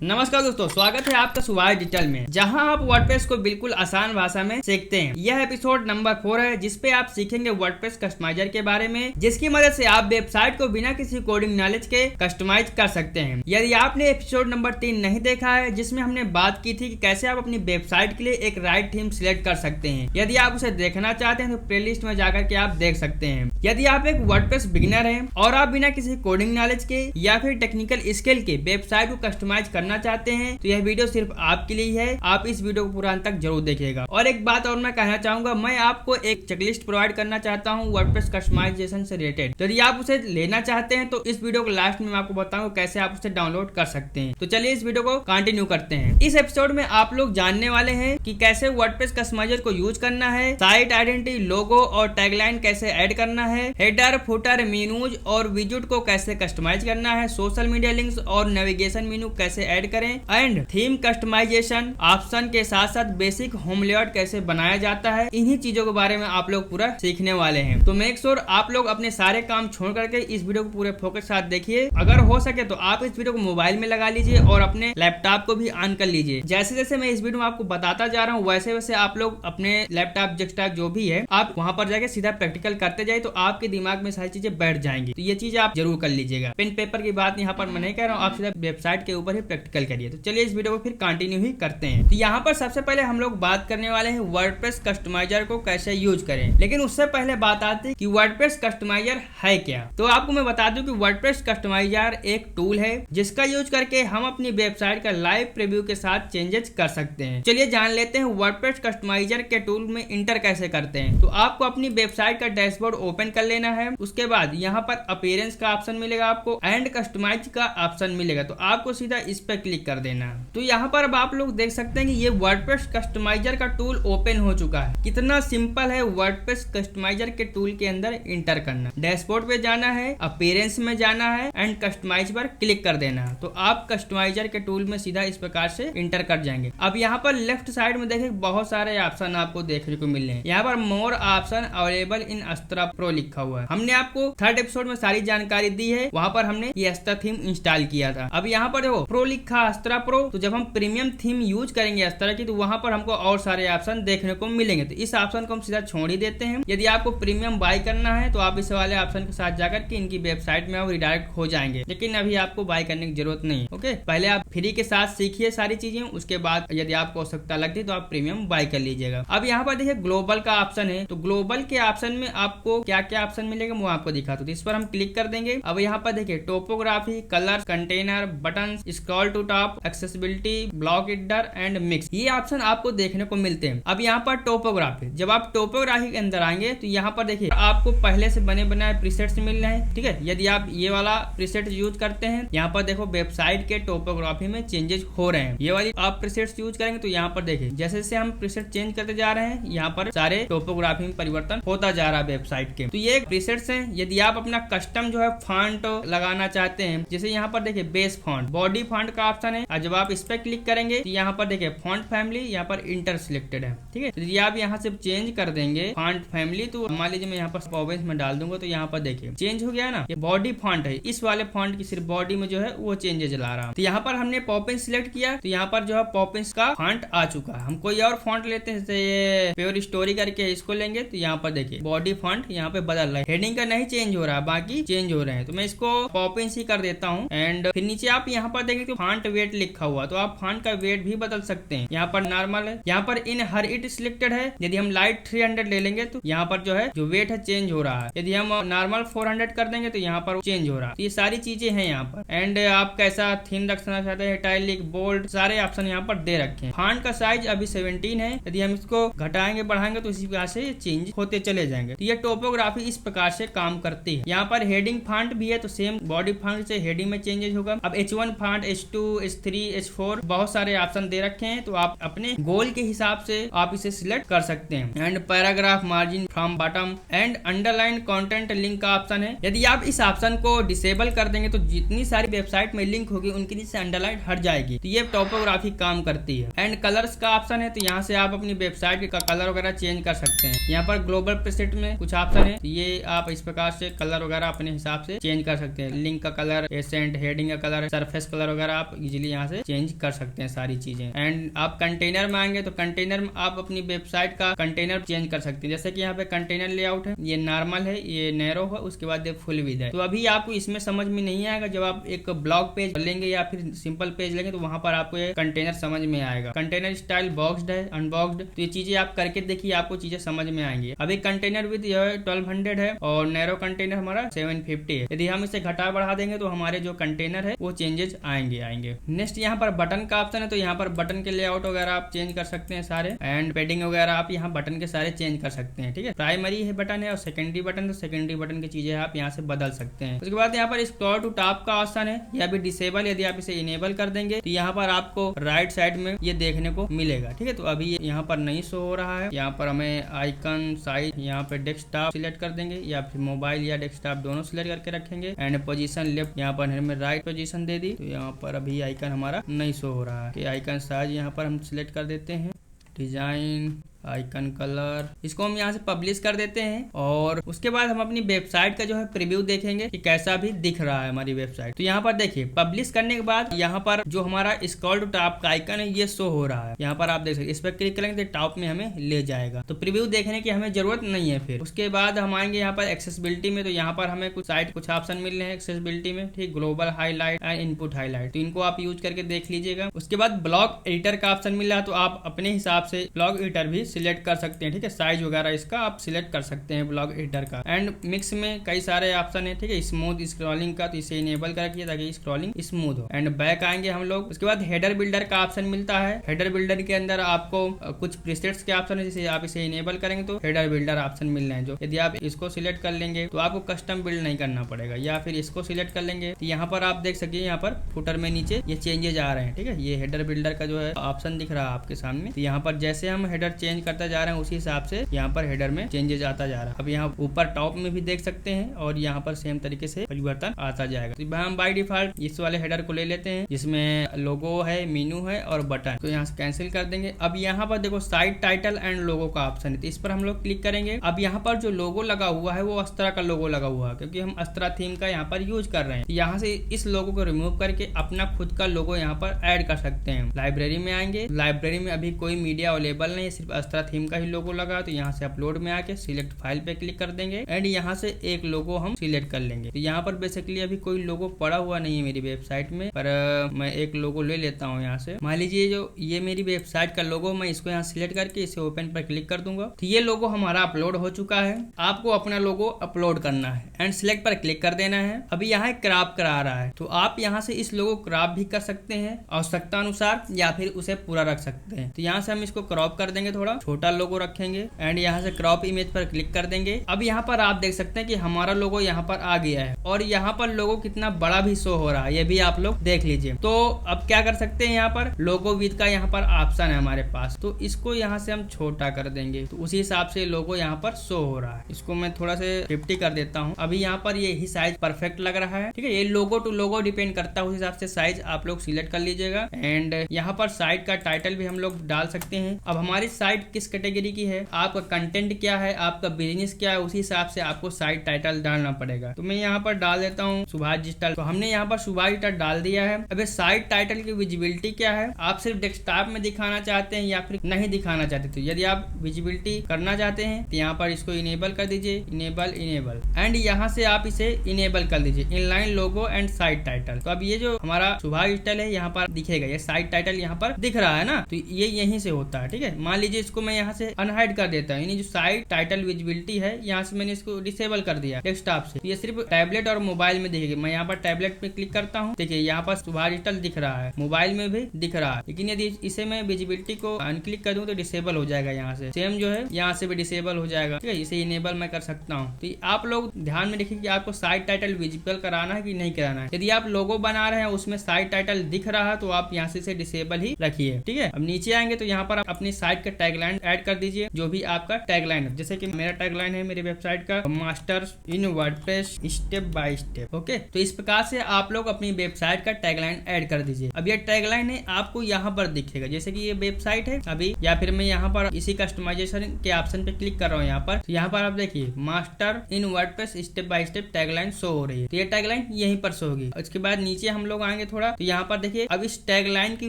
नमस्कार दोस्तों, स्वागत है आपका सुभाष डिजिटल में, जहां आप वर्डप्रेस को बिल्कुल आसान भाषा में सीखते हैं। यह एपिसोड नंबर 4 है, जिसपे आप सीखेंगे वर्डप्रेस कस्टमाइजर के बारे में, जिसकी मदद से आप वेबसाइट को बिना किसी कोडिंग नॉलेज के कस्टमाइज कर सकते हैं। यदि आपने एपिसोड नंबर 3 नहीं देखा है, जिसमें हमने बात की थी कि कैसे आप अपनी वेबसाइट के लिए एक राइट थीम सिलेक्ट कर सकते हैं, यदि आप उसे देखना चाहते हैं तो प्लेलिस्ट में जाकर के आप देख सकते हैं। यदि आप एक वर्डप्रेस बिगिनर हैं और आप बिना किसी कोडिंग नॉलेज के या फिर टेक्निकल स्किल के वेबसाइट को कस्टमाइज करना चाहते हैं तो यह वीडियो सिर्फ आपके लिए है। आप इस वीडियो को पूरा अंत तक जरूर देखिएगा। और एक बात और मैं कहना चाहूंगा, मैं आपको एक चेकलिस्ट प्रोवाइड करना चाहता हूं वर्डप्रेस कस्टमाइजेशन से रिलेटेड। तो यदि आप उसे लेना चाहते हैं तो इस वीडियो को लास्ट में मैं आपको बताऊंगा कैसे आप उसे डाउनलोड कर सकते हैं। तो चलिए इस वीडियो को कंटिन्यू करते हैं। इस एपिसोड में आप लोग जानने वाले हैं कि कैसे वर्डप्रेस कस्टमाइजर को यूज करना है, साइट आइडेंटिटी, लोगो और टैगलाइन कैसे ऐड करना है, हेडर, फुटर, मेनूज और विजुट को कैसे कस्टमाइज करना है, सोशल मीडिया लिंक्स और नेविगेशन मेनू कैसे ऐड करें, एंड थीम कस्टमाइजेशन ऑप्शन के साथ साथ बेसिक होम लेआउट कैसे बनाया जाता है। इन्हीं चीजों के बारे में आप लोग पूरा सीखने वाले हैं। तो मेक श्योर आप लोग अपने सारे काम छोड़ करके इस वीडियो को पूरे फोकस के साथ देखिए। अगर हो सके तो आप इस वीडियो को मोबाइल में लगा लीजिए और अपने लैपटॉप को भी ऑन कर लीजिए। जैसे जैसे मैं इस वीडियो में आपको बताता जा रहा हूँ, वैसे वैसे आप लोग अपने लैपटॉप डेस्कटॉप जो भी है आप वहां पर जाके सीधा प्रैक्टिकल करते जाए, तो आपके दिमाग में सारी चीजें बैठ जाएंगी। तो ये चीज आप जरूर कर लीजिएगा। पेन पेपर की बात यहाँ पर मैं नहीं कह रहा हूँ, आप सीधा वेबसाइट के ऊपर ही प्रैक्टिकल करिए। तो चलिए इस वीडियो को फिर कंटिन्यू ही करते हैं। तो यहाँ पर सबसे पहले हम लोग बात करने वाले हैं वर्डप्रेस कस्टमाइजर को कैसे यूज करें। लेकिन उससे पहले बात आती है कि वर्डप्रेस कस्टमाइजर है क्या। तो आपको मैं बता दूं कि वर्डप्रेस कस्टमाइजर एक टूल है जिसका यूज करके हम अपनी वेबसाइट का लाइव प्रीव्यू के साथ चेंजेस कर सकते हैं। चलिए जान लेते हैं वर्डप्रेस कस्टमाइजर के टूल में इंटर कैसे करते हैं। तो आपको अपनी वेबसाइट का डैशबोर्ड ओपन कर लेना है। उसके बाद यहाँ पर अपीयरेंस का ऑप्शन मिलेगा आपको, एंड कस्टमाइज का ऑप्शन मिलेगा। तो आपको सीधा इस पर क्लिक कर देना है। तो यहाँ पर अब आप लोग देख सकते हैं कि ये वर्डप्रेस कस्टमाइजर का टूल ओपन हो चुका है। कितना सिंपल है वर्डप्रेस कस्टमाइजर के टूल के अंदर इंटर करना। डैशबोर्ड पे जाना है, अपीयरेंस में जाना है एंड कस्टमाइज पर क्लिक कर देना है। तो आप कस्टमाइजर के टूल में सीधा इस प्रकार से इंटर कर जाएंगे। अब यहाँ पर लेफ्ट साइड में देखिए बहुत सारे ऑप्शन आपको देखने को मिल रहे हैं। यहाँ पर मोर ऑप्शन अवेलेबल इन अस्त्रा प्रो लिखा हुआ है। हमने आपको थर्ड एपिसोड में सारी जानकारी दी है, वहां पर हमने ये अस्त्रा थीम इंस्टॉल किया था। अब यहाँ पर देखो प्रो लिखा अस्त्रा प्रो, तो जब हम प्रीमियम थीम यूज करेंगे इस तरह की, तो वहां पर हमको और सारे ऑप्शन देखने को मिलेंगे। तो इस ऑप्शन को हम सीधा छोड़ ही देते हैं। यदि आपको प्रीमियम बाय करना है तो आप इस वाले ऑप्शन के साथ जाकर के इनकी वेबसाइट में आप रिडायरेक्ट हो जाएंगे। लेकिन अभी आपको बाय करने की जरूरत नहीं है। ओके, पहले आप फ्री के साथ सीखिए सारी चीजें, उसके बाद यदि आपको आवश्यकता लगती है तो आप प्रीमियम बाय कर लीजिएगा। अब यहाँ पर देखिए ग्लोबल का ऑप्शन है। तो ग्लोबल के ऑप्शन में आपको क्या क्या ऑप्शन मिलेगा वो आपको दिखाता हूं। इस पर हम क्लिक कर देंगे। अब यहाँ पर देखिए typography, colour, container, button, scroll to top, accessibility, block editor and mix, ये ऑप्शन आपको देखने को मिलते हैं। अब यहाँ पर टोपोग्राफी, जब आप टोपोग्राफी के अंदर आएंगे तो यहाँ पर देखिए आपको पहले से बने बनाए प्रीसेट्स मिल रहे हैं। ठीक है, यदि आप ये वाला प्रीसेट यूज करते हैं, यहाँ पर देखो वेबसाइट के टोपोग्राफी में चेंजेस हो रहे हैं। ये वाली आप प्रीसेट्स यूज करेंगे तो यहाँ पर देखिए जैसे जैसे हम प्रीसेट चेंज करते जा रहे हैं, यहाँ पर सारे टोपोग्राफी में परिवर्तन होता जा रहा है वेबसाइट के। तो ये प्रीसेट्स हैं। यदि आप अपना कस्टम जो है फॉन्ट लगाना चाहते हैं, जैसे यहाँ पर देखिए बेस फॉन्ट, बॉडी फॉन्ट का ऑप्शन है। और जब आप इस पर क्लिक करेंगे तो यहाँ पर देखिए फॉन्ट फैमिली यहाँ पर इंटर सिलेक्टेड है। ठीक है, यदि आप यहाँ से चेंज कर देंगे फॉन्ट फैमिली, तो मान लीजिए मैं यहाँ पर पॉवेंस में डाल दूंगा तो यहाँ पर देखिए चेंज हो गया ना। ये बॉडी फॉन्ट है, इस वाले फॉन्ट की सिर्फ बॉडी में जो है वो चेंजेस ला रहा है। तो यहाँ पर हमने पॉपेंस सिलेक्ट किया तो यहाँ पर जो है पॉपेंस का फॉन्ट आ चुका है। हम कोई और फॉन्ट लेते हैं, जैसे ये प्योर स्टोरी करके इसको लेंगे तो यहाँ पर देखिए बॉडी फॉन्ट यहाँ पे बदल रहा है। हेडिंग का नहीं चेंज हो रहा, बाकी चेंज हो रहे हैं। तो मैं इसको पॉपेंस ही कर देता हूँ। एंड फिर नीचे आप यहाँ पर देखिए तो फॉन्ट वेट लिखा हुआ, तो आप फॉन्ट का वेट भी बदल सकते हैं। यहाँ पर नॉर्मल है, यहाँ पर इन हर इट सिलेक्टेड है। यदि हम लाइट 300 ले लेंगे तो यहाँ पर जो है जो वेट है चेंज हो रहा है। यदि हम नॉर्मल 400 कर देंगे तो यहाँ पर चेंज हो रहा है। तो ये सारी चीजें हैं यहाँ पर। एंड आप कैसा थीम रखना चाहते हैं, इटैलिक, बोल्ड, सारे ऑप्शन यहाँ पर दे रखे हैं। फॉन्ट का साइज अभी 17 है। यदि हम इसको घटाएंगे बढ़ाएंगे तो इसी प्रकार से चेंज होते चले जाएंगे। तो ये टोपोग्राफी इस प्रकार से काम करती है। यहाँ पर हेडिंग फॉन्ट भी है, तो सेम बॉडी फॉन्ट से हेडिंग में चेंजेस होगा। अब H1 font, H2, H3, H4 बहुत सारे ऑप्शन दे रखे हैं। तो आप अपने गोल के हिसाब से आप इसे सिलेक्ट कर सकते हैं। And paragraph, margin from bottom and underline content link का ऑप्शन है। यदि आप इस ऑप्शन को डिसेबल कर देंगे तो जितनी सारी वेबसाइट में लिंक होगी उनके नीचे अंडरलाइन हट जाएगी। तो ये टोपोग्राफी काम करती है। एंड कलर्स का ऑप्शन है, तो यहाँ से आप अपनी वेबसाइट का कलर वगैरह चेंज कर सकते हैं। यहाँ पर ग्लोबल प्रीसेट में कुछ ऑप्शन है, तो ये आप इस प्रकार से कलर वगैरह अपने हिसाब से चेंज कर सकते हैं। लिंक का कलर, एसेंट, हेडिंग का कलर, सरफेस कलर वगैरह आप आप इजीली यहाँ से चेंज कर सकते हैं सारी चीजें। एंड आप कंटेनर में आएंगे तो कंटेनर में आप अपनी वेबसाइट का कंटेनर चेंज कर सकते हैं। जैसे कि यहाँ पे कंटेनर लेआउट है, ये नॉर्मल है, ये नैरो है, उसके बाद ये फुल विड्थ है। तो अभी आपको इसमें समझ में नहीं आएगा, जब आप एक ब्लॉग पेज लेंगे या फिर सिंपल पेज लेंगे तो वहां पर आपको ये कंटेनर समझ में आएगा। कंटेनर स्टाइल बॉक्स्ड है, अनबॉक्स्ड, तो ये चीजें आप करके देखिए, आपको चीजें समझ में आएंगी। अभी कंटेनर विद 1200 है और नैरो कंटेनर हमारा 750 है। यदि हम इसे घटा बढ़ा देंगे तो हमारे जो कंटेनर है वो चेंजेस आएंगे। नेक्स्ट यहाँ पर बटन का ऑप्शन है, तो यहाँ पर बटन के लेआउट वगैरह आप चेंज कर सकते हैं सारे, एंड पेडिंग वगैरह आप यहाँ बटन के सारे चेंज कर सकते हैं। ठीक है, प्राइमरी है बटन है और सेकेंडरी बटन, तो सेकेंडरी बटन की चीजें आप यहाँ से बदल सकते हैं। उसके बाद यहाँ पर स्क्रॉल टू टॉप का ऑप्शन है, यह भी डिसेबल। यदि आप इसे इनेबल कर देंगे तो यहाँ पर आपको राइट साइड में ये देखने को मिलेगा। ठीक है, तो अभी यहाँ पर नहीं शो हो रहा है। यहाँ पर हमें आइकन साइज, यहाँ पे डेस्कटॉप सिलेक्ट कर देंगे या फिर मोबाइल या डेस्कटॉप दोनों सिलेक्ट करके रखेंगे। एंड पोजीशन लेफ्ट, यहाँ पर हमें राइट पोजीशन दे दी, तो यहाँ पर अभी आइकन हमारा नहीं शो हो रहा है। आइकन साइज यहाँ पर हम सिलेक्ट कर देते हैं, डिजाइन, आइकन कलर, इसको हम यहाँ से पब्लिश कर देते हैं। और उसके बाद हम अपनी वेबसाइट का जो है प्रीव्यू देखेंगे कि कैसा भी दिख रहा है हमारी वेबसाइट। तो यहाँ पर देखिए, पब्लिश करने के बाद यहाँ पर जो हमारा स्क्रॉल टू टॉप का आइकन है ये शो हो रहा है। यहाँ पर आप देख सकते, इस पर क्लिक करेंगे तो टॉप में हमें ले जाएगा। तो प्रीव्यू देखने की हमें जरूरत नहीं है। फिर उसके बाद हम आएंगे यहाँ पर एक्सेसिबिलिटी में, तो यहाँ पर हमें कुछ साइट कुछ ऑप्शन मिल रहे हैं एक्सेसिबिलिटी में। ठीक, global highlight and input highlight, तो इनको आप यूज करके देख लीजिएगा। उसके बाद ब्लॉग एडिटर का ऑप्शन मिल रहा है, तो आप अपने हिसाब से ब्लॉग एडिटर भी सिलेक्ट कर सकते हैं। ठीक है, साइज वगैरह इसका आप सिलेक्ट कर सकते हैं ब्लॉग एडिटर का। एंड मिक्स में कई सारे ऑप्शन है। ठीक है, स्मूथ स्क्रॉलिंग का, तो इसे इनेबल कर रखिए ताकि स्क्रॉलिंग स्मूथ हो। एंड बैक आएंगे हम लोग। उसके बाद हेडर बिल्डर का ऑप्शन मिलता है। हेडर बिल्डर के अंदर आपको कुछ प्रीसेट्स के ऑप्शन है, जैसे आप इसे इनेबल करेंगे तो हेडर बिल्डर ऑप्शन मिल रहे हैं। जो यदि आप इसको सिलेक्ट कर लेंगे तो आपको कस्टम बिल्ड नहीं करना पड़ेगा, या फिर इसको सिलेक्ट कर लेंगे तो यहाँ पर आप देख सकते यहाँ पर फुटर में नीचे ये चेंजेज आ रहे हैं। ठीक है, ये हेडर बिल्डर का जो है ऑप्शन दिख रहा है आपके सामने। तो यहाँ पर जैसे हम हेडर चेंज करते जा रहे हैं उसी हिसाब से यहाँ पर हेडर में चेंजेस आता जा रहा है। अब यहाँ ऊपर टॉप में भी देख सकते हैं और यहाँ पर सेम तरीके से परिवर्तन आता जाएगा। तो हम बाय डिफॉल्ट इस वाले हेडर को ले लेते हैं जिसमें लोगो है, मेनू है और बटन, तो यहाँ से कैंसिल कर देंगे। अब यहाँ पर देखो साइट टाइटल एंड लोगो का ऑप्शन है, तो इस पर हम लोग क्लिक करेंगे। अब यहाँ पर जो लोगो लगा हुआ है वो अस्त्रा का लोगो लगा हुआ है, क्योंकि हम अस्त्रा थीम का यहाँ पर यूज कर रहे हैं। यहाँ से इस लोगो को रिमूव करके अपना खुद का लोगो यहाँ पर ऐड कर सकते हैं। लाइब्रेरी में आएंगे, लाइब्रेरी में अभी कोई मीडिया अवेलेबल नहीं है, सिर्फ अस्त्रा थीम का ही लोगो लगा, तो यहाँ से अपलोड में आके सिलेक्ट फाइल पे क्लिक कर देंगे एंड यहाँ से एक लोगो हम सिलेक्ट कर लेंगे। तो यहाँ पर बेसिकली अभी कोई लोगो पड़ा हुआ नहीं है मेरी वेबसाइट में, पर मैं एक लोगो ले लेता हूँ यहाँ से। मान लीजिए जो ये मेरी वेबसाइट का लोगो, मैं इसको यहाँ सिलेक्ट करके इसे ओपन पर क्लिक कर दूंगा। तो ये लोगो हमारा अपलोड हो चुका है। आपको अपना लोगो अपलोड करना है एंड सिलेक्ट पर क्लिक कर देना है। अभी यहाँ क्रॉप करा रहा है, तो आप यहाँ से इस लोगो क्रॉप भी कर सकते हैं आवश्यकता अनुसार, या फिर उसे पूरा रख सकते हैं। तो यहाँ से हम इसको क्रॉप कर देंगे, थोड़ा छोटा लोगो रखेंगे एंड यहाँ से क्रॉप इमेज पर क्लिक कर देंगे। अब यहाँ पर आप देख सकते हैं कि हमारा लोगो यहाँ पर आ गया है और यहाँ पर लोगो कितना बड़ा भी शो हो रहा है, ये भी आप लोग देख लीजिए। तो अब क्या कर सकते हैं, यहाँ पर लोगो विद का यहाँ पर ऑप्शन है हमारे पास, तो इसको यहाँ से हम छोटा कर देंगे, तो उसी हिसाब से लोगो यहाँ पर शो हो रहा है। इसको मैं थोड़ा से 50 कर देता हूँ। अभी यहाँ पर यही साइज परफेक्ट लग रहा है। ठीक है, ये लोगो टू लोगो डिपेंड करता है, उस हिसाब से साइज आप लोग सिलेक्ट कर लीजिएगा। एंड यहाँ पर साइट का टाइटल भी हम लोग डाल सकते हैं। अब हमारी साइट किस कैटेगरी की है, आपका कंटेंट क्या है, आपका बिजनेस क्या है, उसी हिसाब से आपको साइट टाइटल डालना पड़ेगा। तो मैं यहाँ पर डाल देता हूँ सुभाष डिजिटल। तो हमने यहाँ पर सुभाष डिजिटल डाल दिया है। अब साइट टाइटल की विजिबिलिटी क्या है, आप सिर्फ डेस्कटॉप में दिखाना चाहते हैं या फिर नहीं दिखाना चाहते। तो यदि आप विजिबिलिटी करना चाहते हैं तो यहाँ पर इसको इनेबल कर दीजिए, इनेबल एंड यहाँ से आप इसे इनेबल कर दीजिए, inline logo and site title. तो अब ये जो हमारा सुभाष डिजिटल है यहाँ पर दिखेगा, ये साइट टाइटल यहाँ पर दिख रहा है ना, तो ये यहीं से होता है। ठीक है, मान लीजिए इसको मैं यहाँ से अनहाइड कर देता हूँ, जो साइट टाइटल विजिबिलिटी है यहाँ से मैंने इसको डिसेबल कर दिया डेस्कटॉप से। तो ये सिर्फ टैबलेट और मोबाइल में दिखेगी। मैं यहाँ पर टैबलेट पे क्लिक करता हूँ, देखिए यहाँ पर सुभाष डिजिटल दिख रहा है, मोबाइल में भी दिख रहा है, लेकिन यदि इसे मैं विजिबिलिटी को अनक्लिक कर दूं तो डिसेबल हो जाएगा। यहाँ से सेम जो है यहाँ से भी डिसेबल हो जाएगा। ठीक है, इसे इनेबल मैं कर सकता हूँ। तो आप लोग ध्यान में रखिए कि आपको साइट टाइटल विजिबल कराना है कि नहीं कराना है। यदि आप लोगो बना रहे हैं उसमें साइट टाइटल दिख रहा है तो आप यहाँ से डिसेबल ही रखिए। ठीक है, अब नीचे आएंगे तो यहाँ पर अपनी साइट का टैगलाइन टैगलाइन ऐड कर दीजिए, जो भी आपका टैगलाइन है। जैसे कि मेरा टैगलाइन है मेरी वेबसाइट का, masters in WordPress step by step. Okay, तो इस प्रकार से आप लोग अपनी वेबसाइट का टैगलाइन ऐड कर दीजिए। अब ये टैगलाइन है आपको यहाँ पर दिखेगा, जैसे कि ये वेबसाइट है अभी, या फिर मैं यहाँ पर इसी कस्टमाइजेशन के ऑप्शन पे क्लिक कर रहा हूँ। यहाँ पर तो यहाँ पर आप देखिए master in WordPress step by step tagline show हो रही है। तो ये टैगलाइन यहीं पर शो होगी। उसके बाद नीचे हम लोग आएंगे थोड़ा, तो यहाँ पर देखिए अब इस टैगलाइन की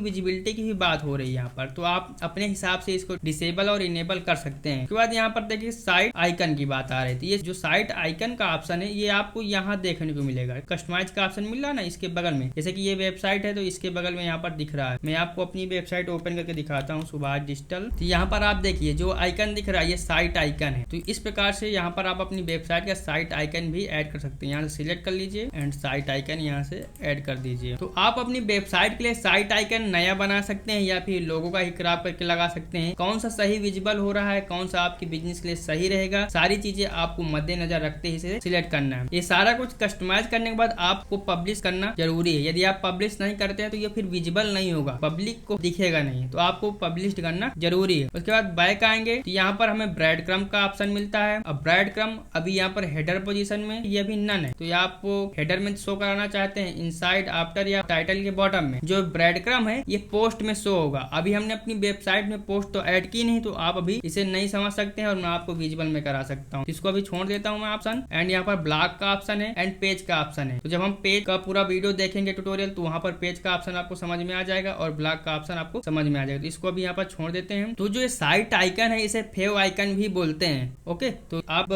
विजिबिलिटी की भी बात हो रही है यहाँ पर, तो आप अपने हिसाब से इसको डिसेबल और इनेबल कर सकते हैं। उसके बाद यहाँ पर देखिए साइट आइकन की बात आ रही थी। ये जो साइट आइकन का ऑप्शन है ये आपको यहाँ देखने को मिलेगा। कस्टमाइज का ऑप्शन मिल रहा है ना इसके बगल में, जैसे कि ये वेबसाइट है तो इसके बगल में यहाँ पर दिख रहा है। मैं आपको अपनी वेबसाइट ओपन करके दिखाता हूँ, सुभाष डिजिटल। तो यहाँ पर आप देखिए जो आइकन दिख रहा है ये साइट आइकन है। तो इस प्रकार से यहाँ पर आप अपनी वेबसाइट का साइट आइकन भी ऐड कर सकते हैं। यहाँ से सिलेक्ट कर लीजिए एंड साइट आइकन यहाँ से ऐड कर दीजिए। तो आप अपनी वेबसाइट के लिए साइट आइकन नया बना सकते हैं या फिर लोगों का ही क्रॉप करके लगा सकते हैं। कौन सा सही विजिबल हो रहा है, कौन सा आपकी बिजनेस के लिए सही रहेगा, सारी चीजें आपको मद्देनजर रखते ही इसे सिलेक्ट करना है। ये सारा कुछ कस्टमाइज करने के बाद आपको पब्लिश करना जरूरी है। यदि आप पब्लिश नहीं करते हैं तो ये फिर विजिबल नहीं होगा, पब्लिक को दिखेगा नहीं, तो आपको पब्लिश करना जरूरी है। उसके बाद बैक आएंगे तो यहाँ पर हमें ब्रेड क्रम का ऑप्शन मिलता है। अब ब्रेड क्रम अभी यहाँ पर हेडर पोजीशन में ये भी नन है, तो ये आपको हेडर में शो कराना चाहते हैं इनसाइड आफ्टर या टाइटल के बॉटम में। जो ब्रेड क्रम है ये पोस्ट में शो होगा। अभी हमने अपनी वेबसाइट में पोस्ट तो ऐड की नहीं, तो आप अभी इसे नहीं समझ सकते हैं और मैं आपको विजुअल में करा सकता हूँ। इसको अभी छोड़ देता हूँ मैं ऑप्शन। एंड यहाँ पर ब्लॉग का ऑप्शन है एंड पेज का ऑप्शन है। तो जब हम पेज का पूरा वीडियो देखेंगे ट्यूटोरियल, तो वहाँ पर पेज का ऑप्शन आपको समझ में आ जाएगा और ब्लॉग का ऑप्शन आपको समझ में आ जाएगा। तो इसको अभी यहाँ पर छोड़ देते हैं। तो जो साइट आइकन है इसे फेव आइकन भी बोलते हैं। ओके, तो आप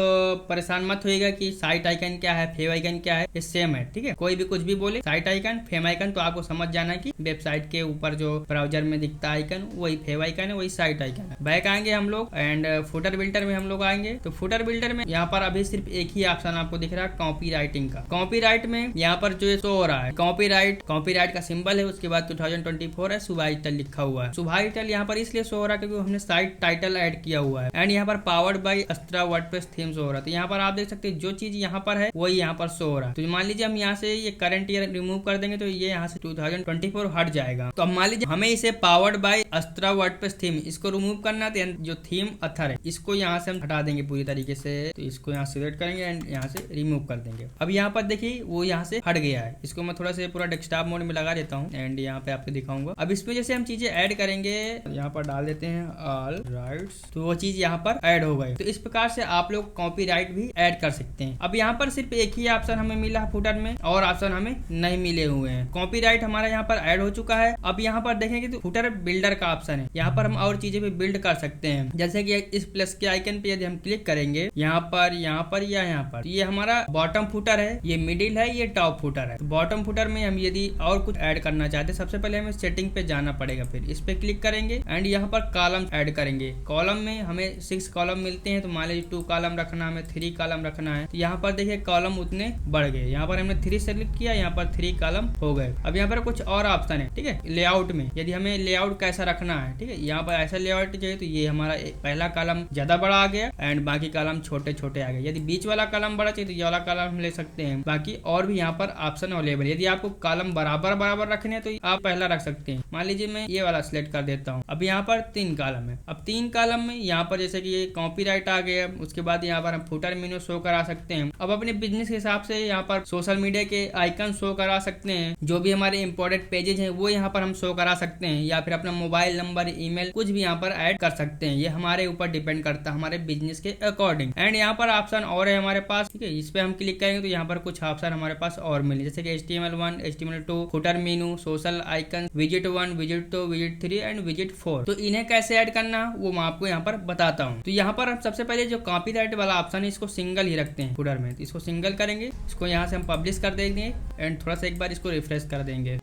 परेशान मत होइएगा कि साइट आइकन क्या है, फेव आइकन क्या है, ये सेम है। ठीक है, कोई भी कुछ भी बोले, साइट आइकन फेव आइकन, तो आपको समझ जाना है कि वेबसाइट के ऊपर जो ब्राउजर में दिखता है आइकन वही फेव आइकन है, वही साइट आइकन है। बैक आएंगे हम लोग एंड फुटर बिल्डर में हम लोग आएंगे। तो फुटर बिल्डर में यहाँ पर अभी सिर्फ एक ही ऑप्शन आपको दिख रहा है, कॉपी राइटिंग का। कॉपी राइट में यहाँ पर जो शो हो रहा है कॉपी राइट का सिंबल है, उसके बाद 2024 है, सुभाष डिजिटल लिखा हुआ है। सुभाष डिजिटल यहाँ पर इसलिए शो हो रहा है क्योंकि हमने साइट टाइटल ऐड किया हुआ है। एंड यहाँ पर powered by अस्त्रा WordPress theme show हो रहा है। तो यहाँ पर आप देख सकते हैं जो चीज यहाँ पर है वही यहाँ पर शो हो रहा है। तो मान लीजिए हम यहाँ से ये करंट ईयर रिमूव कर देंगे तो ये यहाँ से 2024 हट जाएगा। तो अब मान लीजिए हमें इसे पावर्ड बाय अस्त्रा वर्डप्रेस थीम इसको रिमूव करना है, जो थीम अथर है इसको यहाँ से हम हटा देंगे पूरी तरीके से। तो इसको यहाँ सिलेक्ट करेंगे एंड यहाँ से रिमूव कर देंगे। अब यहाँ पर देखिए वो यहाँ से हट गया है। इसको मैं थोड़ा सा पूरा डेस्कटॉप मोड में लगा देता हूँ एंड यहाँ पे आपको दिखाऊंगा। अब इसमें जैसे हम चीजें ऐड करेंगे, यहाँ पर डाल देते हैं ऑल राइट्स, तो वो चीज यहाँ पर ऐड हो गई। तो इस प्रकार से आप लोग कॉपीराइट भी ऐड कर सकते हैं। अब यहाँ पर सिर्फ एक ही ऑप्शन हमें मिला है फुटर में, और ऑप्शन हमें नहीं मिले हुए हैं। कॉपीराइट हमारा यहाँ पर ऐड हो चुका है। अब यहाँ पर देखेंगे तो फुटर बिल्डर का ऑप्शन है, यहाँ पर हम और चीजें भी बिल्ड कर सकते हैं। जैसे कि इस प्लस के आइकन पे यदि हम क्लिक करेंगे यहाँ पर या यहाँ पर, तो ये हमारा बॉटम फुटर है, ये मिडिल है, ये टॉप फुटर है। तो बॉटम फुटर में हम यदि और कुछ ऐड करना चाहते हैं, सबसे पहले हमें सेटिंग पे जाना पड़ेगा, फिर इस पे क्लिक करेंगे एंड यहाँ पर कॉलम ऐड करेंगे। कॉलम में हमें 6 कॉलम मिलते हैं, तो मान लीजिए 2 कॉलम रखना, हमें 3 कॉलम रखना है। तो यहाँ पर देखिए कॉलम उतने बढ़ गए। यहाँ पर हमने 3 सेलेक्ट किया, यहाँ पर 3 कॉलम हो गए। अब यहाँ पर कुछ और ऑप्शन है, ठीक है। लेआउट में यदि हमें लेआउट कैसा रखना है, ठीक है, यहाँ पर ऐसा लेआउट चाहिए तो ये हमारा पहला कॉलम ज्यादा बड़ा आ गया एंड बाकी कॉलम छोटे छोटे आ गए। यदि बीच वाला कॉलम बड़ा चाहिए तो ये वाला कॉलम हम ले सकते हैं। बाकी और भी यहाँ पर ऑप्शन अवेलेबल है। यदि आपको कॉलम बराबर रखने हैं तो आप पहला रख सकते हैं। मान लीजिए मैं ये वाला सिलेक्ट कर देता हूँ। अब यहाँ पर 3 कॉलम है। अब 3 कॉलम में यहाँ पर जैसे कि ये कॉपीराइट आ गया, उसके बाद यहाँ पर हम फुटर मेनू शो करा सकते हैं। अब अपने बिजनेस के हिसाब से यहाँ पर सोशल मीडिया के आइकन शो करा सकते हैं। जो भी हमारे इंपोर्टेंट पेजेस हैं वो यहाँ पर हम शो करा सकते हैं, या फिर अपना मोबाइल नंबर, ईमेल कुछ भी यहाँ पर ऐड कर सकते हैं। ये हमारे ऊपर डिपेंड करता है, हमारे बिजनेस के अकॉर्डिंग। एंड यहाँ पर ऑप्शन और है हमारे पास, ठीक है। इस पे हम क्लिक करेंगे तो यहाँ पर कुछ ऑप्शन हमारे पास और मिले, जैसे कि HTML1, HTML2, footer menu, social icon, visit 1, visit 2, visit 3 and visit 4। तो इन्हें कैसे ऐड करना वो मैं आपको यहाँ पर बताता हूँ। तो यहाँ पर हम सबसे पहले जो कॉपीराइट वाला ऑप्शन है इसको सिंगल ही रखते हैं फुटर में। तो इसको सिंगल करेंगे, इसको यहाँ से हम पब्लिश कर देंगे एंड थोड़ा सा एक बार इसको रिफ्रेश कर देंगे।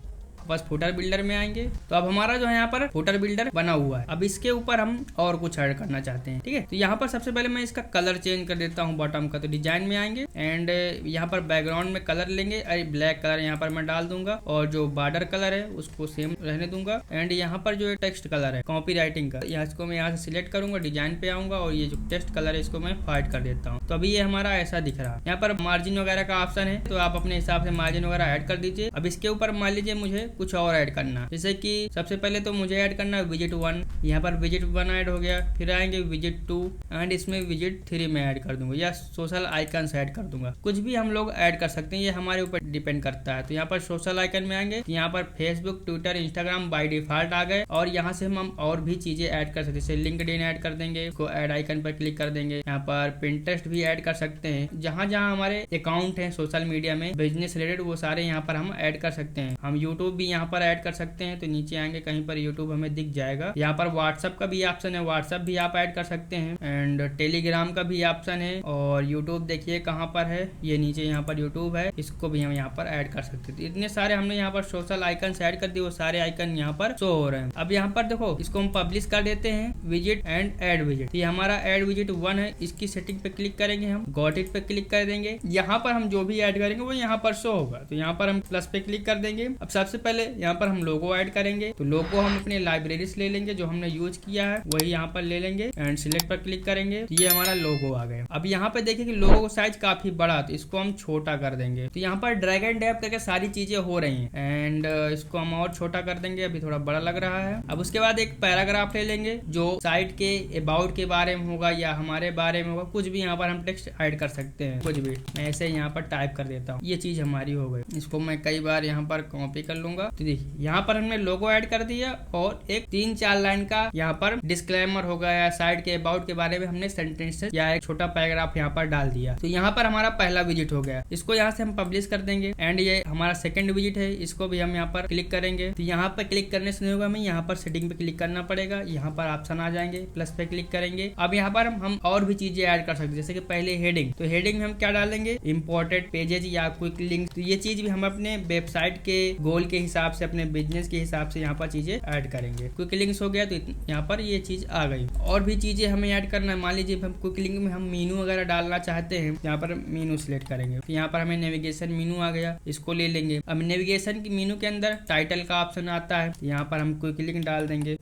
बस फुटर बिल्डर में आएंगे तो अब हमारा जो है यहाँ पर फुटर बिल्डर बना हुआ है। अब इसके ऊपर हम और कुछ ऐड करना चाहते हैं, ठीक है। तो यहाँ पर सबसे पहले मैं इसका कलर चेंज कर देता हूँ बॉटम का। तो डिजाइन में आएंगे एंड यहाँ पर बैकग्राउंड में कलर लेंगे, अरे ब्लैक कलर यहाँ पर मैं डाल दूंगा और जो बॉर्डर कलर है उसको सेम रहने दूंगा। एंड यहाँ पर जो टेक्स्ट कलर है कॉपी राइटिंग का, इसको मैं यहाँ से सिलेक्ट करूंगा, डिजाइन पे आऊंगा और ये जो टेक्स्ट कलर है इसको मैं फाइट कर देता हूँ। तो अभी ये हमारा ऐसा दिख रहा है। यहाँ पर मार्जिन वगैरह का ऑप्शन है, तो आप अपने हिसाब से मार्जिन वगैरह ऐड कर दीजिए। अब इसके ऊपर मान लीजिए मुझे कुछ और ऐड करना। जैसे कि सबसे पहले तो मुझे ऐड करना है विजिट 1, यहाँ पर विजिट 1 ऐड हो गया। फिर आएंगे विजिट 2 एंड इसमें विजिट 3 में ऐड कर दूंगा, या सोशल आइकन्स ऐड कर दूंगा। कुछ भी हम लोग ऐड कर सकते हैं, ये हमारे ऊपर डिपेंड करता है। तो यहाँ पर सोशल आइकन में आएंगे, यहाँ पर Facebook, Twitter, Instagram by default आ गए और यहाँ से हम और भी चीजें ऐड कर सकते हैं। जैसे लिंक्डइन ऐड कर देंगे, को ऐड आइकन पर क्लिक कर देंगे। यहाँ पर पिंटरेस्ट भी ऐड कर सकते हैं। जहाँ जहाँ हमारे अकाउंट है सोशल मीडिया में बिजनेस रिलेटेड, वो सारे यहाँ पर हम ऐड कर सकते हैं। हम यूट्यूब भी यहाँ पर ऐड कर सकते हैं। तो नीचे आएंगे कहीं पर यूट्यूब हमें दिख जाएगा। यहाँ पर व्हाट्सएप का भी ऑप्शन है, व्हाट्सएप भी आप ऐड कर सकते हैं एंड टेलीग्राम का भी ऑप्शन है। और यूट्यूब देखिए कहाँ पर है, ये नीचे यहाँ पर यूट्यूब है, इसको भी हम यहाँ पर ऐड कर सकते थे। इतने सारे हमने यहाँ पर सोशल आइकन ऐड कर दिए, वो सारे आइकन यहाँ पर शो हो रहे हैं। अब यहाँ पर देखो, इसको हम पब्लिश कर देते हैं, विजिट एंड ऐड विजिट। ये हमारा ऐड विजिट 1 है, इसकी सेटिंग पे क्लिक करेंगे, हम गॉट इट पे क्लिक कर देंगे। यहाँ पर हम जो भी ऐड करेंगे वो यहाँ पर शो होगा। तो यहाँ पर हम प्लस पे क्लिक कर देंगे। अब सबसे पहले यहाँ पर हम लोगो ऐड करेंगे। तो लोगो हम अपने लाइब्रेरी से ले लेंगे, जो हमने यूज किया है वही यहाँ पर ले लेंगे एंड सिलेक्ट पर क्लिक करेंगे। तो ये हमारा लोगो आ गया। अब यहाँ पे देखिए कि लोगो का साइज काफी बड़ा, तो इसको हम छोटा कर देंगे। तो यहाँ पर ड्रैग एंड ड्रॉप करके सारी चीजें हो रही हैं एंड इसको हम और छोटा कर देंगे, अभी थोड़ा बड़ा लग रहा है। अब उसके बाद एक पैराग्राफ ले लेंगे जो साइट के अबाउट के बारे में होगा या हमारे बारे में होगा, कुछ भी यहाँ पर हम टेक्स्ट ऐड कर सकते हैं। कुछ भी मैं ऐसे यहाँ पर टाइप कर देता हूँ, ये चीज हमारी हो गई। इसको मैं कई बार यहाँ पर कॉपी कर लूंगा। तो देखिए यहाँ पर हमने लोगो ऐड कर दिया और एक 3-4 लाइन का यहाँ पर डिस्क्लेमर हो गया, साइट के अबाउट के बारे में हमने सेंटेंस या एक छोटा पैराग्राफ यहाँ पर डाल दिया। तो यहाँ पर हमारा पहला विजिट हो गया। इसको यहाँ से हम पब्लिश कर देंगे एंड ये हमारा सेकंड विजिट है, इसको भी हम यहाँ पर क्लिक करेंगे। तो यहाँ पर क्लिक करने से नहीं होगा, हमें यहाँ पर सेटिंग पे क्लिक करना पड़ेगा। यहाँ पर ऑप्शन आ जाएंगे, प्लस पे क्लिक करेंगे। अब यहाँ पर हम और भी चीजें ऐड कर सकते हैं, जैसे कि पहले हेडिंग। तो हेडिंग में हम क्या डालेंगे, इंपोर्टेड पेजेज या क्विक लिंक। तो ये चीज भी हम अपने वेबसाइट के गोल के हिसाब से, अपने बिजनेस के हिसाब से यहाँ पर चीजें ऐड करेंगे। क्विक लिंक्स हो गया तो यहाँ पर ये चीज आ गई। और भी चीजें हमें ऐड करना है। मान लीजिए हम क्विक लिंक में हम मीनू वगैरह डालना चाहते हैं, यहाँ पर मीनू सिलेक्ट करेंगे। तो यहाँ पर हमें नेविगेशन मीनू आ गया, इसको ले लेंगे। अब नेविगेशन की मीनू के अंदर टाइटल का ऑप्शन आता है, यहाँ पर हम क्विक लिंक डाल देंगे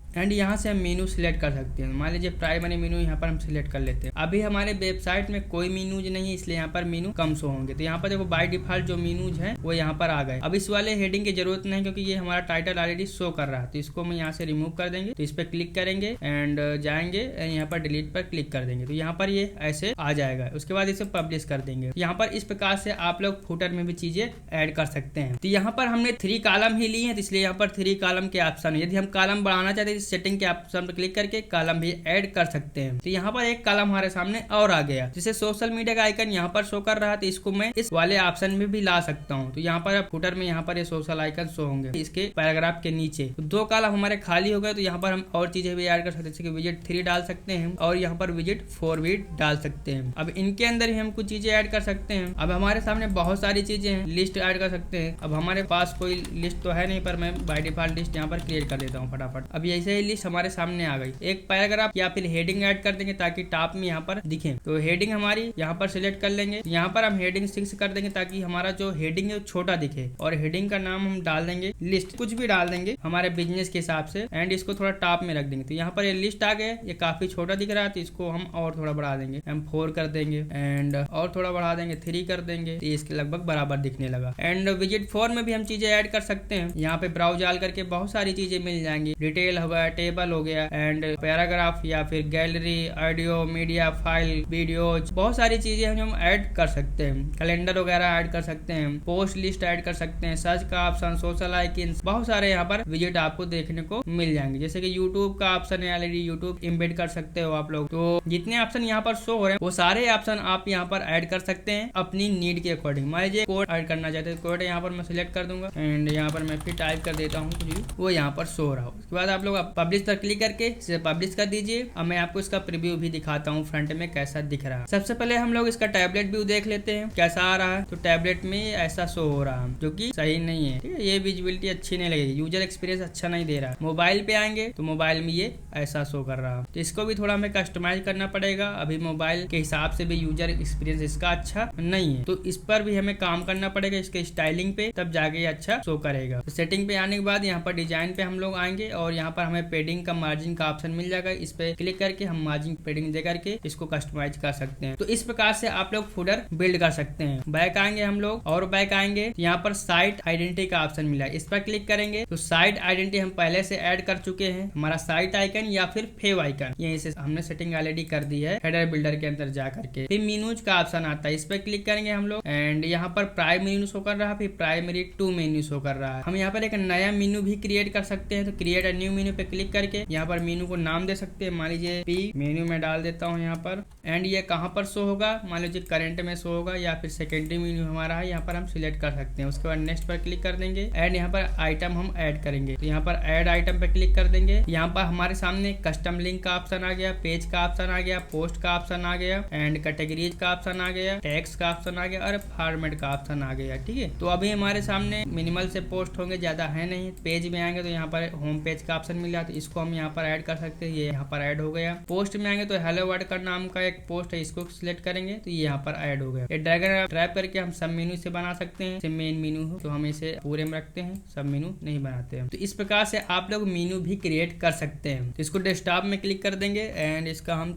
एंड यहाँ से हम मेनू सिलेक्ट कर सकते हैं। मान लीजिए प्राइमरी मेनू यहाँ पर हम सिलेक्ट कर लेते हैं। अभी हमारे वेबसाइट में कोई मेनूज नहीं है, इसलिए यहाँ पर मेनू कम शो होंगे। तो यहाँ पर देखो बाय डिफॉल्ट जो मेनूज हैं वो यहाँ पर आ गए। अब इस वाले हेडिंग की जरूरत नहीं, क्योंकि ये हमारा टाइटल ऑलरेडी शो कर रहा है। तो इसको हम यहाँ से रिमूव कर देंगे। तो इस पर क्लिक करेंगे एंड जाएंगे, यहाँ पर डिलीट पर क्लिक कर देंगे। तो यहाँ पर ये ऐसे आ जाएगा। उसके बाद इसे पब्लिश कर देंगे। यहाँ पर इस प्रकार से आप लोग फुटर में भी चीजें ऐड कर सकते हैं। तो यहाँ पर हमने 3 कॉलम ही लिए हैं, तो इसलिए यहाँ पर 3 कॉलम के ऑप्शन है। यदि हम कॉलम बढ़ाना चाहते हैं, सेटिंग के ऑप्शन पर क्लिक करके कॉलम भी ऐड कर सकते हैं। तो यहाँ पर एक कॉलम हमारे सामने और आ गया, जिसे सोशल मीडिया का आइकन यहाँ पर शो कर रहा है। तो इसको मैं इस वाले ऑप्शन में भी ला सकता हूँ। तो यहाँ पर फुटर में यहाँ पर ये सोशल आइकन शो होंगे इसके पैराग्राफ के नीचे। तो 2 कॉलम हमारे खाली हो गए। तो यहाँ पर हम और चीजें भी ऐड कर सकते हैं, जैसे कि विजिट 3 डाल सकते हैं और यहाँ पर विजिट 4 भी डाल सकते हैं। अब इनके अंदर ही हम कुछ चीजें ऐड कर सकते हैं। अब हमारे सामने बहुत सारी चीजें हैं, लिस्ट ऐड कर सकते हैं। अब हमारे पास कोई लिस्ट तो है नहीं, पर मैं बाय डिफॉल्ट लिस्ट यहाँ पर क्रिएट कर देता हूँ फटाफट। अब ऐसे ही लिस्ट हमारे सामने आ गई। एक पैराग्राफ या फिर हेडिंग ऐड कर देंगे ताकि टॉप में यहाँ पर दिखे। तो हेडिंग हमारी यहाँ पर सिलेक्ट कर लेंगे। यहाँ पर हम हेडिंग 6 कर देंगे ताकि हमारा जो हेडिंग है छोटा दिखे। और हेडिंग का नाम हम डाल देंगे लिस्ट, कुछ भी डाल देंगे हमारे बिजनेस के हिसाब से एंड इसको थोड़ा टॉप में रख देंगे। तो यहाँ पर ये लिस्ट आ गए, ये काफी छोटा दिख रहा है। तो इसको हम और थोड़ा बढ़ा देंगे, हम 4 कर देंगे एंड और थोड़ा बढ़ा देंगे 3 कर देंगे। तो इसके लगभग बराबर दिखने लगा। एंड विजिट 4 में भी हम चीजें ऐड कर सकते हैं। यहाँ पे ब्राउज डाल करके बहुत सारी चीजें मिल जाएंगी। डिटेल हो गया, टेबल हो गया एंड पैराग्राफ या फिर gallery, audio, media, file, videos, बहुत सारी चीजें हम ऐड कर सकते हैं। कैलेंडर वगैरह ऐड कर सकते हैं, पोस्ट लिस्ट ऐड कर सकते हैं, सर्च का ऑप्शन, सोशल आइकन्स, बहुत सारे यहाँ पर विजिट आपको देखने को मिल जाएंगे। जैसे कि यूट्यूब का ऑप्शन है, ऑलरेडी यूट्यूब एम्बेड कर सकते हो आप लोग। तो जितने ऑप्शन यहाँ पर शो हो रहे हैं वो सारे ऑप्शन आप यहाँ पर ऐड कर सकते हैं अपनी नीड के अकॉर्डिंग। मान लीजिए कोड ऐड करना चाहते हैं, कोड यहाँ पर मैं सिलेक्ट कर दूंगा एंड यहाँ पर मैं फिर टाइप कर देता हूँ कुछ भी, वो यहाँ पर शो हो रहा हो। उसके बाद आप लोग पब्लिश पर क्लिक करके इसे पब्लिश कर दीजिए। अब मैं आपको इसका प्रीव्यू भी दिखाता हूँ फ्रंट में कैसा दिख रहा है। सबसे पहले हम लोग इसका टैबलेट व्यू देख लेते हैं कैसा आ रहा है। तो टैबलेट में ऐसा शो हो रहा है जो कि सही नहीं है, ठीक है। ये विजिबिलिटी अच्छी नहीं लगेगी, यूजर एक्सपीरियंस अच्छा नहीं दे रहा है। मोबाइल पे आएंगे तो मोबाइल में ये ऐसा शो कर रहा है। तो इसको भी थोड़ा हमें कस्टमाइज करना पड़ेगा। अभी मोबाइल के हिसाब से भी यूजर एक्सपीरियंस इसका अच्छा नहीं है, तो इस पर भी हमें काम करना पड़ेगा, इसके स्टाइलिंग पे, तब जाके अच्छा शो करेगा। तो सेटिंग पे आने के बाद यहाँ पर डिजाइन पे हम लोग आएंगे और यहाँ पर हमें हमें पेडिंग का मार्जिन का ऑप्शन मिल जाएगा। इस पे क्लिक करके हम मार्जिन पेडिंग दे करके इसको कस्टमाइज कर सकते हैं। तो इस प्रकार से आप लोग फुटर बिल्ड कर सकते हैं। बैक आएंगे हम लोग और बैक आएंगे, यहाँ पर साइट आइडेंटिटी का ऑप्शन मिला है, इस पर क्लिक करेंगे तो साइट आइडेंटिटी हम पहले से ऐड कर चुके हैं, हमारा साइट आइकन या फिर फेव आइकन, यहीं से हमने सेटिंग ऑलरेडी कर दी है हेडर बिल्डर के अंदर जा करके। फिर मेन्यूज का ऑप्शन आता है, इस पर क्लिक करेंगे हम लोग एंड यहाँ पर प्राइमरी मेन्यू शो कर रहा है, फिर प्राइमरी 2 मेन्यू शो कर रहा है। हम यहाँ पर एक नया मेन्यू भी क्रिएट कर सकते हैं। तो क्रिएट अ न्यू मेन्यू पे क्लिक करके यहाँ पर मेन्यू को नाम दे सकते हैं, मान लीजिए पी मेन्यू में डाल देता हूँ यहाँ पर। एंड ये कहाँ पर शो होगा, मान लीजिए करंट में शो होगा या फिर सेकेंडरी मेन्यू हमारा है, यहाँ पर हम सिलेक्ट कर सकते हैं। उसके बाद नेक्स्ट पर क्लिक कर देंगे एंड यहाँ पर आइटम हम ऐड करेंगे, तो यहाँ पर ऐड आइटम पे क्लिक कर देंगे। यहाँ पर हमारे सामने कस्टम लिंक का ऑप्शन आ गया, पेज का ऑप्शन आ गया, पोस्ट का ऑप्शन आ गया एंड कैटेगरीज का ऑप्शन आ गया, टैक्स का ऑप्शन आ गया और फॉर्मेट का ऑप्शन आ गया। ठीक है, तो अभी हमारे सामने मिनिमल से पोस्ट होंगे, ज्यादा है नहीं। पेज में आएंगे तो यहाँ पर होम पेज का ऑप्शन मिल जाता है, इसको हम यहाँ पर ऐड कर सकते हैं, ये यहाँ पर ऐड हो गया। पोस्ट में आएंगे तो हेलो वर्ल्ड का नाम का एक पोस्ट है, इसको सिलेक्ट करेंगे तो ये यहाँ पर ऐड हो गया। ये ड्रैग एंड ड्रॉप करके हम सब मेनू से बना सकते हैं। जैसे मेन मेनू हो तो हम इसे पूरे में रखते हैं, सब मेनू नहीं बनाते हैं। तो इस प्रकार से आप लोग मेनू भी क्रिएट कर सकते हैं। तो इसको डेस्कटॉप में क्लिक कर देंगे एंड इसका हम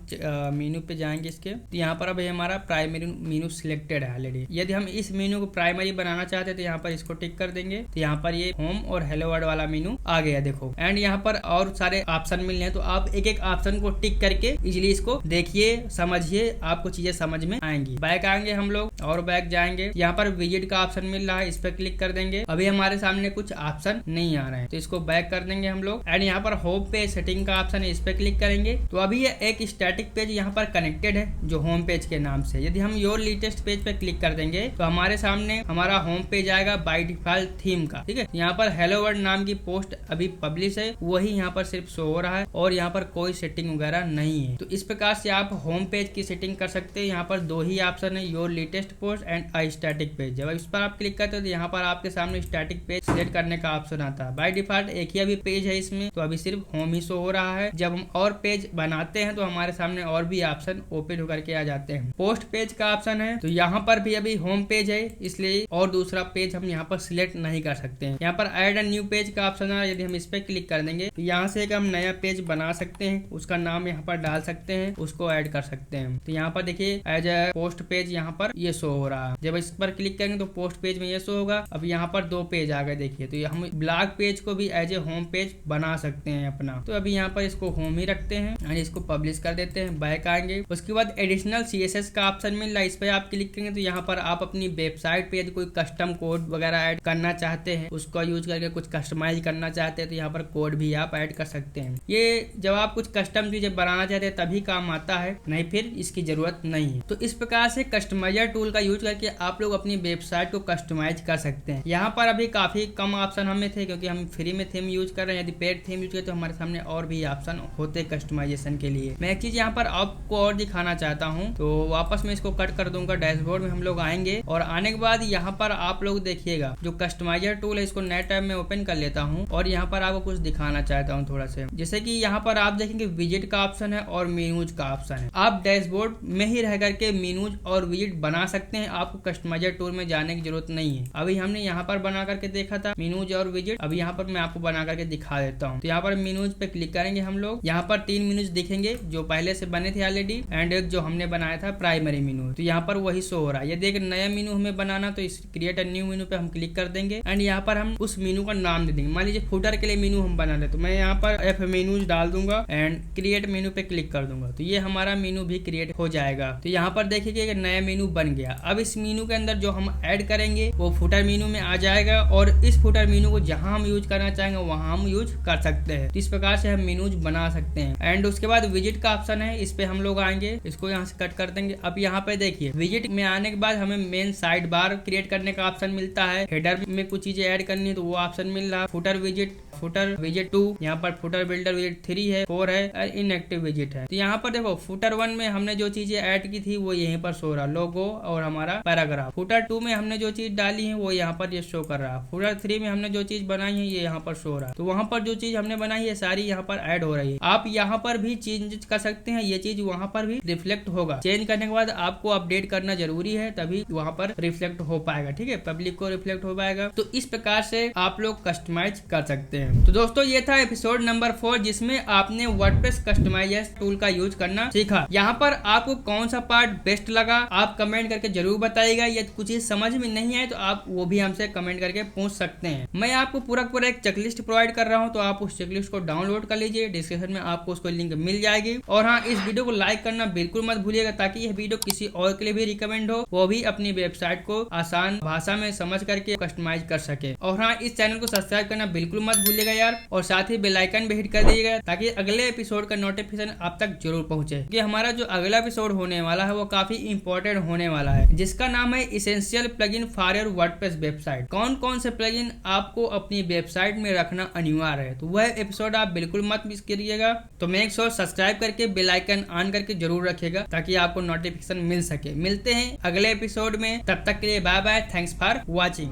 मेनू पे जाएंगे इसके, तो यहाँ पर अभी हमारा प्राइमरी मेनू सिलेक्टेड है ऑलरेडी। यदि हम इस मेनू को प्राइमरी बनाना चाहते हैं तो यहाँ पर इसको टिक कर देंगे, तो यहाँ पर ये होम और हेलो वर्ल्ड वाला मेनू आ गया देखो। एंड यहाँ पर और सारे ऑप्शन मिल रहे हैं, तो आप एक एक ऑप्शन को टिक करके इजिली इसको देखिए, समझिए, आपको चीजें समझ में आएंगी। बैक आएंगे हम लोग और बैक जाएंगे, यहाँ पर विजिट का ऑप्शन मिल रहा है, इस पर क्लिक कर देंगे। अभी हमारे सामने कुछ ऑप्शन नहीं आ रहे हैं तो इसको बैक कर देंगे हम लोग। एंड यहाँ पर होम पेज सेटिंग का ऑप्शन है, इस पर क्लिक करेंगे तो अभी ये एक स्टैटिक पेज यहाँ पर कनेक्टेड है जो होम पेज के नाम से। यदि हम योर लेटेस्ट पेज पे क्लिक कर देंगे तो हमारे सामने हमारा होम पेज आएगा बाय डिफॉल्ट थीम का। ठीक है, यहाँ पर हेलो वर्ल्ड नाम की पोस्ट अभी पब्लिश है, वही यहाँ पर सिर्फ शो हो रहा है और यहाँ पर कोई सेटिंग वगैरह नहीं है। तो इस प्रकार से आप होम पेज की सेटिंग कर सकते हैं। यहाँ पर दो ही ऑप्शन है, your latest post and I static page. जब इस पर आप क्लिक करते हो तो यहाँ पर आपके सामने स्टैटिक पेज सिलेक्ट करने का ऑप्शन आता है। बाय डिफॉल्ट एक ही अभी पेज है इसमें, तो अभी सिर्फ होम ही शो हो रहा है। जब हम और पेज बनाते हैं तो हमारे सामने और भी ऑप्शन ओपन होकर के आ जाते हैं। पोस्ट पेज का ऑप्शन है, तो यहाँ पर भी अभी होम पेज है, इसलिए और दूसरा पेज हम यहाँ पर सिलेक्ट नहीं कर सकते हैं। यहाँ पर ऐड अ न्यू पेज का ऑप्शन है, यदि हम इस पे क्लिक कर देंगे तो यहाँ से एक हम नया पेज बना सकते हैं, उसका नाम यहाँ पर डाल सकते हैं, उसको ऐड कर सकते हैं। तो यहाँ पर देखिए एज अ पोस्ट पेज यहाँ पर ये शो हो रहा है। जब इस पर क्लिक करेंगे तो पोस्ट पेज में ये शो होगा। अब यहाँ पर दो पेज आ गए देखिए, तो हम ब्लॉग पेज को भी एज ए होम पेज बना सकते हैं अपना। तो अभी यहाँ पर इसको होम ही रखते हैं और इसको पब्लिश कर देते हैं। बैक आएंगे, उसके बाद एडिशनल CSS का ऑप्शन मिल रहा है, इस पर आप क्लिक करेंगे तो यहाँ पर आप अपनी वेबसाइट पे यदि कोई कस्टम कोड वगैरह ऐड करना चाहते हैं, उसका यूज करके कुछ कस्टमाइज करना चाहते हैं तो यहाँ पर कोड भी आप ऐड कर सकते हैं। ये जब आप कुछ कस्टम चीजें बनाना चाहते हैं तभी काम आता है, नहीं फिर इसकी जरूरत नहीं है। तो इस प्रकार से कस्टमाइजर टूल का यूज करके आप लोग अपनी वेबसाइट को कस्टमाइज कर सकते हैं। यहाँ पर अभी काफी कम ऑप्शन हमें थे क्योंकि हम फ्री में थीम यूज कर रहे हैं। यदि पेड थीम यूज करें तो हमारे सामने और भी ऑप्शन होते कस्टमाइजेशन के लिए। मैं एक चीज यहाँ पर आपको और दिखाना चाहता हूँ, तो वापस मैं इसको कट कर दूंगा। डैशबोर्ड में हम लोग आएंगे और आने के बाद यहाँ पर आप लोग देखिएगा जो कस्टमाइजर टूल है, इसको नए टैब में ओपन कर लेता हूँ और यहाँ पर आपको कुछ दिखाना चाहता हूँ थोड़ा सा। जैसे कि यहाँ पर आप देखेंगे विजिट का ऑप्शन है और मेनूज का ऑप्शन है। आप डैशबोर्ड में ही रह करके मेनूज और विजिट बना सकते हैं, आपको कस्टमाइजर टूल में जाने की जरूरत नहीं है। अभी हमने यहाँ पर बना करके देखा था मेनूज और विजिट, अभी यहाँ पर मैं आपको बना करके दिखा देता हूँ। तो यहाँ पर मेनूज पे क्लिक करेंगे हम लोग, यहाँ पर 3 मेनूज दिखेंगे जो पहले से बने थे ऑलरेडी एंड एक जो हमने बनाया था प्राइमरी मेनू, तो यहाँ पर वही शो हो रहा है। यदि एक नया मेनू हमें बनाना तो इस क्रिएट अ न्यू मेनू पे हम क्लिक कर देंगे एंड यहाँ पर हम उस मेनू का नाम दे देंगे। मान लीजिए फुटर के लिए मेनू हम बना रहे तो मैं यहाँ पर एफ मेनूज डाल दूंगा एंड क्रिएट मेनू पे क्लिक कर दूंगा, तो ये हमारा मेनू भी क्रिएट हो जाएगा। तो यहाँ पर देखिए एक नया मेनू बन गया। अब इस मेनू के अंदर जो हम ऐड करेंगे वो फुटर मेनू में आ जाएगा और इस फुटर मेनू को जहां हम यूज करना चाहेंगे वहां हम यूज कर सकते हैं। इस प्रकार से हम मेनूज बना सकते हैं। एंड उसके बाद विजिट का ऑप्शन है, इस पे हम लोग आएंगे, इसको यहाँ से कट कर देंगे। अब यहाँ पे देखिए विजिट में आने के बाद हमें मेन साइड बार क्रिएट करने का ऑप्शन मिलता है। हेडर में कुछ चीजें ऐड करनी है तो वो ऑप्शन मिल रहा है। फुटर विजिट 2, यहाँ पर फुटर बिल्डर विजिट 3 है, 4 है और इनएक्टिव विजिट है। तो यहाँ पर देखो फुटर 1 में हमने जो चीजें ऐड की थी वो यहीं पर शो रहा, लोगो और हमारा पैराग्राफ। फुटर 2 में हमने जो चीज डाली है वो यहाँ पर ये शो कर रहा है। फुटर 3 में हमने जो चीज बनाई है ये यहाँ पर शो रहा है। तो वहाँ पर जो चीज हमने बनाई है सारी यहाँ पर ऐड हो रही है। आप यहाँ पर भी चेंज कर सकते हैं, ये चीज वहाँ पर भी रिफ्लेक्ट होगा। चेंज करने के बाद आपको अपडेट करना जरूरी है, तभी वहाँ पर रिफ्लेक्ट हो पाएगा। ठीक है, पब्लिक को रिफ्लेक्ट हो पाएगा। तो इस प्रकार से आप लोग कस्टमाइज कर सकते हैं। हैं। तो दोस्तों ये था एपिसोड नंबर 4 जिसमें आपने वर्डप्रेस कस्टमाइजर टूल का यूज करना सीखा। यहाँ पर आपको कौन सा पार्ट बेस्ट लगा आप कमेंट करके जरूर बताइएगा। या कुछ चीज समझ में नहीं आए तो आप वो भी हमसे कमेंट करके पूछ सकते हैं। मैं आपको पूरा एक चेकलिस्ट प्रोवाइड कर रहा हूँ, तो आप उस चेकलिस्ट को डाउनलोड कर लीजिए, डिस्क्रिप्शन में आपको उसको लिंक मिल जाएगी। और हाँ, इस वीडियो को लाइक करना बिल्कुल मत भूलिएगा ताकि यह वीडियो किसी और के लिए भी रिकमेंड हो, वो भी अपनी वेबसाइट को आसान भाषा में समझ करके कस्टमाइज कर सके। और हाँ, इस चैनल को सब्सक्राइब करना बिल्कुल मत भूलिएगा यार, और साथ ही बेल आइकन भी हिट कर दीजिएगा ताकि अगले एपिसोड का नोटिफिकेशन आप तक जरूर पहुंचे। कि हमारा जो अगला एपिसोड होने वाला है वो काफी इंपॉर्टेंट होने वाला है, जिसका नाम है essential plugin for your WordPress website. कौन कौन से प्लगइन आपको अपनी वेबसाइट में रखना अनिवार्य है, तो वह एपिसोड आप बिल्कुल मत मिस करिएगा। तो मेक श्योर सब्सक्राइब करके बेल आइकन ऑन करके जरूर रखिएगा ताकि आपको नोटिफिकेशन मिल सके। मिलते हैं अगले एपिसोड में, तब तक के लिए bye bye, thanks for watching.